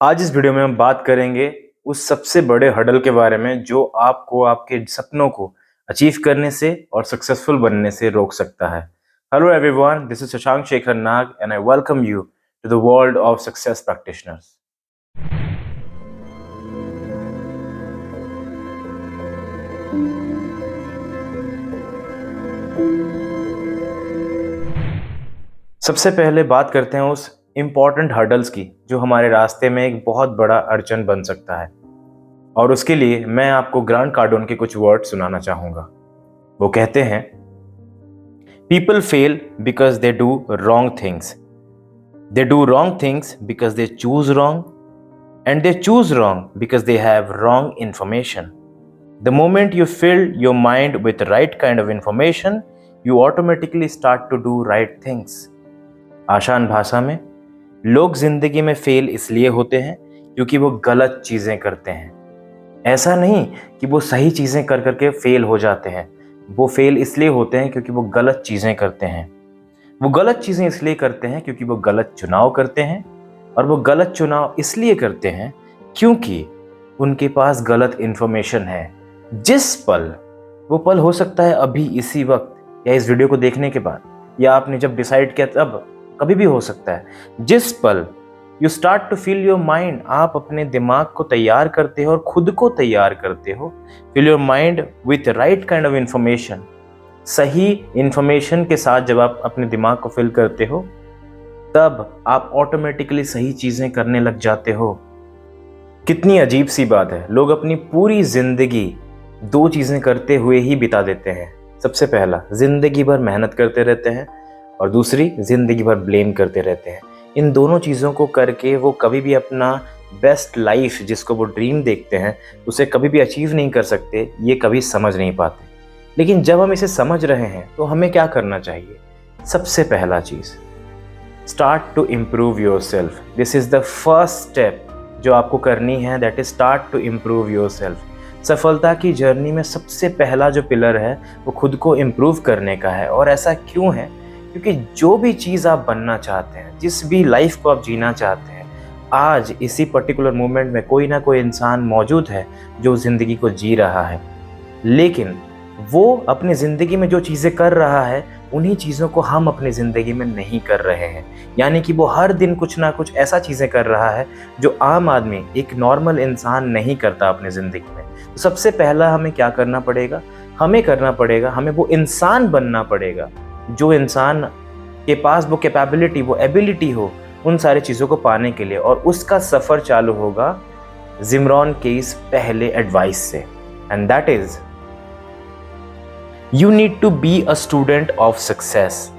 आज इस वीडियो में हम बात करेंगे उस सबसे बड़े हर्डल के बारे में जो आपको आपके सपनों को अचीव करने से और सक्सेसफुल बनने से रोक सकता है। Hello everyone, this is Shashank Shekhar Nag and I welcome you to the world of success practitioners. सबसे पहले बात करते हैं उस इम्पॉर्टेंट हर्डल्स की जो हमारे रास्ते में एक बहुत बड़ा अड़चन बन सकता है, और उसके लिए मैं आपको ग्रांट कार्डोन के कुछ वर्ड सुनाना चाहूंगा। वो कहते हैं, people fail because they do wrong things, they do wrong things because they choose wrong, and they choose wrong because they have wrong information. The moment you fill your mind with right kind of information, you automatically start to do right things. आसान भाषा में, लोग जिंदगी में fail इसलिए होते हैं क्योंकि वो गलत चीजें करते हैं। ऐसा नहीं कि वो सही चीजें कर करके फेल हो जाते हैं, वो फेल इसलिए होते हैं क्योंकि वो गलत चीजें करते हैं। वो गलत चीजें इसलिए करते हैं क्योंकि वो गलत चुनाव करते हैं, और वो गलत चुनाव इसलिए करते हैं क्योंकि उनके पास गलत इंफॉर्मेशन है। जिस पल, वो पल हो सकता है अभी इसी वक्त या इस वीडियो को देखने के बाद, या आपने जब डिसाइड किया तब, कभी भी हो सकता है। जिस पल you start to feel your mind, आप अपने दिमाग को तैयार करते हो और खुद को तैयार करते हो। Feel your mind with right kind of information, सही इंफॉर्मेशन के साथ जब आप अपने दिमाग को फिल करते हो, तब आप ऑटोमेटिकली सही चीजें करने लग जाते हो। कितनी अजीब सी बात है, लोग अपनी पूरी जिंदगी दो चीजें करते हुए ही बिता देते हैं। सबसे पहला, जिंदगी भर मेहनत करते रहते हैं, और दूसरी, जिंदगी भर ब्लेम करते रहते हैं। इन दोनों चीज़ों को करके वो कभी भी अपना बेस्ट लाइफ, जिसको वो ड्रीम देखते हैं, उसे कभी भी अचीव नहीं कर सकते। ये कभी समझ नहीं पाते। लेकिन जब हम इसे समझ रहे हैं तो हमें क्या करना चाहिए? सबसे पहला चीज़, start to improve your self. This is the first step जो आपको करनी है, that is start to improve your self. सफलता की जर्नी में सबसे पहला जो पिलर है वो खुद को इम्प्रूव करने का है। और ऐसा क्यों है? क्योंकि जो भी चीज़ आप बनना चाहते हैं, जिस भी लाइफ को आप जीना चाहते हैं, आज इसी पर्टिकुलर मोमेंट में कोई ना कोई इंसान मौजूद है जो ज़िंदगी को जी रहा है। लेकिन वो अपनी ज़िंदगी में जो चीज़ें कर रहा है, उन्हीं चीज़ों को हम अपनी ज़िंदगी में नहीं कर रहे हैं। यानी कि वो हर दिन कुछ ना कुछ ऐसा चीज़ें कर रहा है जो आम आदमी, एक नॉर्मल इंसान नहीं करता अपनी ज़िंदगी में। तो सबसे पहला हमें क्या करना पड़ेगा? हमें वो इंसान बनना पड़ेगा जो इंसान के पास वो कैपेबिलिटी, वो एबिलिटी हो उन सारी चीज़ों को पाने के लिए। और उसका सफ़र चालू होगा जिम रॉन के इस पहले एडवाइस से, and that is, you need to be a student of success.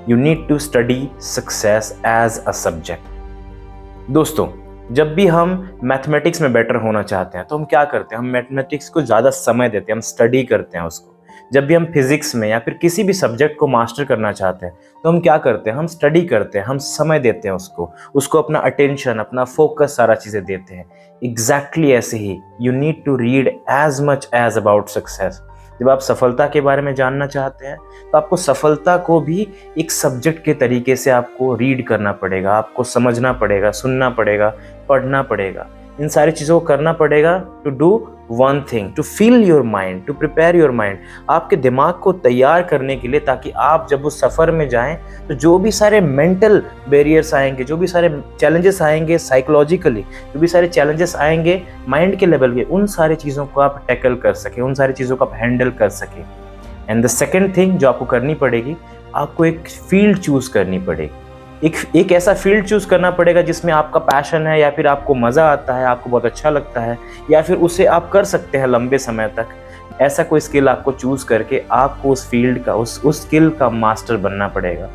You need to study success as a subject. दोस्तों, जब भी हम मैथमेटिक्स में बेटर होना चाहते हैं तो हम क्या करते हैं? हम मैथमेटिक्स को ज़्यादा समय देते हैं, हम स्टडी करते हैं उसको। जब भी हम फिजिक्स में या फिर किसी भी सब्जेक्ट को मास्टर करना चाहते हैं तो हम क्या करते हैं? हम स्टडी करते हैं, हम समय देते हैं उसको अपना अटेंशन, अपना फोकस, सारा चीज़ें देते हैं। एग्जैक्टली ऐसे ही you need to read as much as about success. जब आप सफलता के बारे में जानना चाहते हैं तो आपको सफलता को भी एक सब्जेक्ट के तरीके से आपको रीड करना पड़ेगा, आपको समझना पड़ेगा, सुनना पड़ेगा, पढ़ना पड़ेगा। इन सारी चीज़ों को करना पड़ेगा to do one thing, to feel your mind, to prepare your mind, आपके दिमाग को तैयार करने के लिए, ताकि आप जब उस सफ़र में जाएं तो जो भी सारे मेंटल बैरियर्स आएंगे, जो भी सारे चैलेंजेस आएंगे साइकोलॉजिकली, जो भी सारे चैलेंजेस आएंगे माइंड के लेवल के, उन सारी चीज़ों को आप टैकल कर सकें, उन सारी चीज़ों को आप हैंडल कर सकें। एंड द सेकेंड थिंग जो आपको करनी पड़ेगी, आपको एक फील्ड चूज़ करनी पड़ेगी। एक ऐसा फील्ड चूज़ करना पड़ेगा जिसमें आपका पैशन है, या फिर आपको मज़ा आता है, आपको बहुत अच्छा लगता है, या फिर उसे आप कर सकते हैं लंबे समय तक। ऐसा कोई स्किल आपको चूज़ करके आपको उस फील्ड का, उस स्किल का मास्टर बनना पड़ेगा।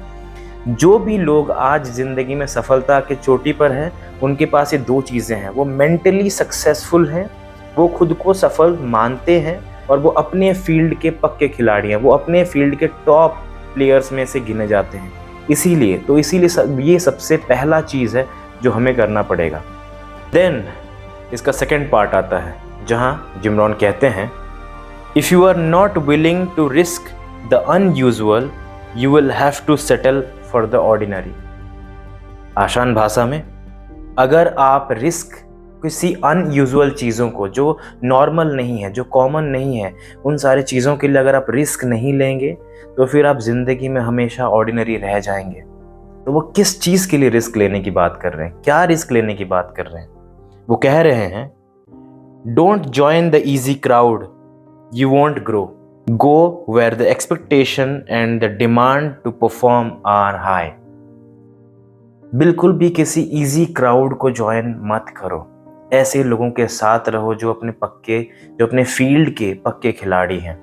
जो भी लोग आज ज़िंदगी में सफलता के चोटी पर हैं, उनके पास ये दो चीज़ें हैं। वो मेंटली सक्सेसफुल हैं, वो खुद को सफल मानते हैं, और वो अपने फील्ड के पक्के खिलाड़ी हैं, वो अपने फील्ड के टॉप प्लेयर्स में से गिने जाते हैं। इसीलिए ये सबसे पहला चीज़ है जो हमें करना पड़ेगा। देन इसका सेकेंड पार्ट आता है जहाँ जिम रॉन कहते हैं, if you are not willing to risk the unusual, you will have to settle for the ordinary. आसान भाषा में, अगर आप रिस्क किसी अनयूजुअल चीज़ों को, जो नॉर्मल नहीं है, जो कॉमन नहीं है, उन सारी चीज़ों के लिए अगर आप रिस्क नहीं लेंगे तो फिर आप ज़िंदगी में हमेशा ऑर्डिनरी रह जाएंगे। तो वो किस चीज़ के लिए रिस्क लेने की बात कर रहे हैं, क्या रिस्क लेने की बात कर रहे हैं? वो कह रहे हैं, don't join the easy crowd, you won't grow, go where the expectation and the demand to perform are high. बिल्कुल भी किसी इजी क्राउड को ज्वाइन मत करो। ऐसे लोगों के साथ रहो जो अपने फील्ड के पक्के खिलाड़ी हैं,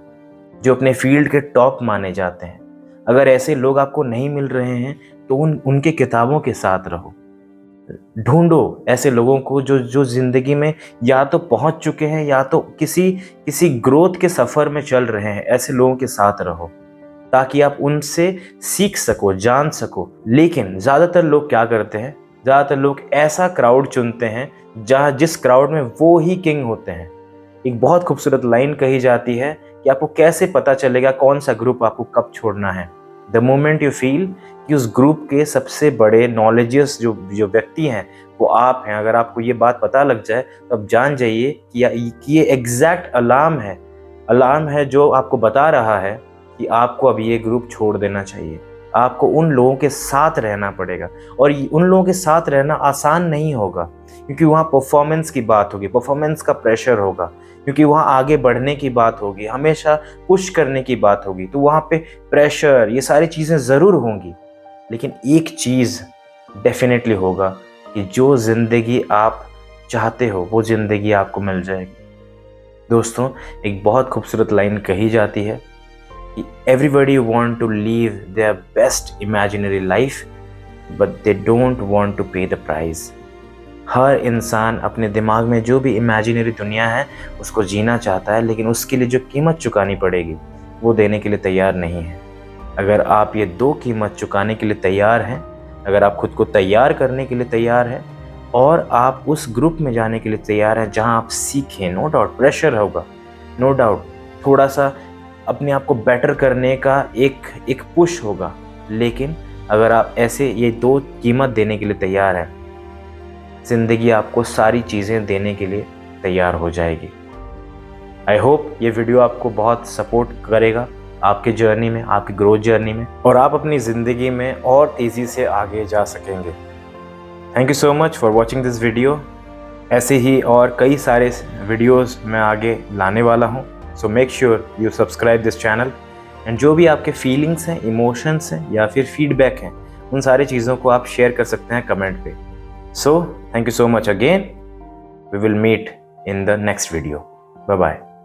जो अपने फील्ड के टॉप माने जाते हैं। अगर ऐसे लोग आपको नहीं मिल रहे हैं तो उनके किताबों के साथ रहो। ढूंढो ऐसे लोगों को जो जिंदगी में या तो पहुंच चुके हैं या तो किसी ग्रोथ के सफर में चल रहे हैं। ऐसे लोगों के साथ रहो ताकि आप उनसे सीख सको, जान सको। लेकिन ज़्यादातर लोग क्या करते हैं, ज़्यादातर लोग ऐसा क्राउड चुनते हैं जिस क्राउड में वो ही किंग होते हैं। एक बहुत खूबसूरत लाइन कही जाती है कि आपको कैसे पता चलेगा कौन सा ग्रुप आपको कब छोड़ना है। द मोमेंट यू फील कि उस ग्रुप के सबसे बड़े नॉलेजियस जो व्यक्ति हैं वो आप हैं, अगर आपको ये बात पता लग जाए तो आप जान जाइए कि ये एग्जैक्ट अलार्म है जो आपको बता रहा है कि आपको अब ये ग्रुप छोड़ देना चाहिए। आपको उन लोगों के साथ रहना पड़ेगा और उन लोगों के साथ रहना आसान नहीं होगा, क्योंकि वहाँ परफॉर्मेंस की बात होगी, परफॉर्मेंस का प्रेशर होगा, क्योंकि वहाँ आगे बढ़ने की बात होगी, हमेशा पुश करने की बात होगी। तो वहाँ पे प्रेशर, ये सारी चीज़ें ज़रूर होंगी। लेकिन एक चीज़ डेफिनेटली होगा कि जो ज़िंदगी आप चाहते हो वो ज़िंदगी आपको मिल जाएगी। दोस्तों, एक बहुत खूबसूरत लाइन कही जाती है कि everybody want to live their best imaginary life but they don't want to pay the price. हर इंसान अपने दिमाग में जो भी इमेजिनरी दुनिया है उसको जीना चाहता है, लेकिन उसके लिए जो कीमत चुकानी पड़ेगी वो देने के लिए तैयार नहीं है। अगर आप ये दो कीमत चुकाने के लिए तैयार हैं, अगर आप खुद को तैयार करने के लिए तैयार हैं और आप उस ग्रुप में जाने के लिए तैयार हैं जहां आप सीखें, नो डाउट प्रेशर होगा, नो डाउट थोड़ा सा अपने आप को बेटर करने का एक पुश होगा, लेकिन अगर आप ऐसे ये दो कीमत देने के लिए तैयार हैं, ज़िंदगी आपको सारी चीज़ें देने के लिए तैयार हो जाएगी। आई होप ये वीडियो आपको बहुत सपोर्ट करेगा आपके जर्नी में, आपकी ग्रोथ जर्नी में, और आप अपनी ज़िंदगी में और तेज़ी से आगे जा सकेंगे। Thank you so much for watching this video. ऐसे ही और कई सारे वीडियोस मैं आगे लाने वाला हूँ, so make sure you subscribe this channel. And जो भी आपके फीलिंग्स हैं, इमोशंस हैं या फिर फीडबैक हैं, उन सारी चीज़ों को आप शेयर कर सकते हैं कमेंट पे। So thank you so much again, we will meet in the next video. Bye bye.